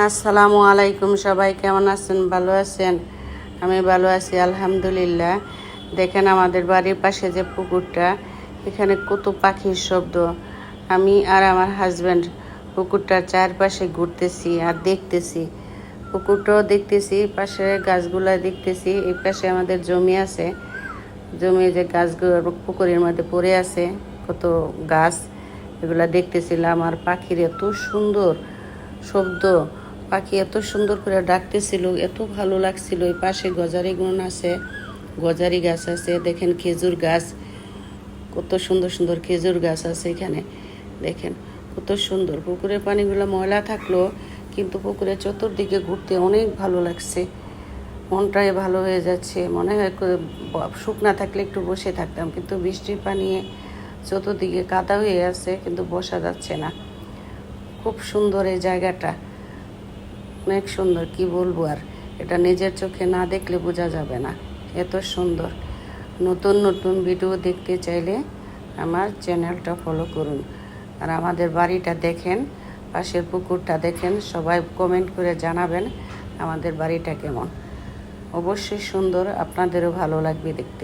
আসসালামু আলাইকুম, সবাই কেমন আছেন? ভালো আছেন? আমি ভালো আছি আলহামদুলিল্লাহ। দেখেন আমাদের বাড়ির পাশে যে পুকুরটা, এখানে কত পাখির শব্দ। আমি আর আমার হাজব্যান্ড পুকুরটার চারপাশে ঘুরতেছি আর দেখতেছি, পুকুরটাও দেখতেছি, পাশে গাছগুলা দেখতেছি। এই পাশে আমাদের জমি আছে, জমি যে গাছগুলো পুকুরের মধ্যে পড়ে আছে, কত গাছ, এগুলা দেখতেছিলাম। আর পাখির এত সুন্দর শব্দ, পাখি এত সুন্দর করে ডাকতেছিল, এত ভালো লাগছিল। ওই পাশে গজারি গুণ আছে, গজারি গাছ আছে। দেখেন খেজুর গাছ, কত সুন্দর সুন্দর খেজুর গাছ আছে এখানে। দেখেন কত সুন্দর। পুকুরের পানিগুলো ময়লা থাকলো, কিন্তু পুকুরের চতুর্দিকে ঘুরতে অনেক ভালো লাগছে, মনটাই ভালো হয়ে যাচ্ছে। মনে হয় শুকনা থাকলে একটু বসে থাকতাম, কিন্তু বৃষ্টির পানি চতুর্দিকে কাদা হয়ে আছে, কিন্তু বসা যাচ্ছে না। খুব সুন্দর এই জায়গাটা, অনেক সুন্দর, কি বলবো আর। এটা নিজের চোখে না দেখলে বোঝা যাবে না, এত সুন্দর। নতুন নতুন ভিডিও দেখতে চাইলে আমার চ্যানেলটা ফলো করুন। আর আমাদের বাড়িটা দেখেন, পাশের পুকুরটা দেখেন। সবাই কমেন্ট করে জানাবেন আমাদের বাড়িটা কেমন। অবশ্যই সুন্দর, আপনাদেরও ভালো লাগবে দেখতে।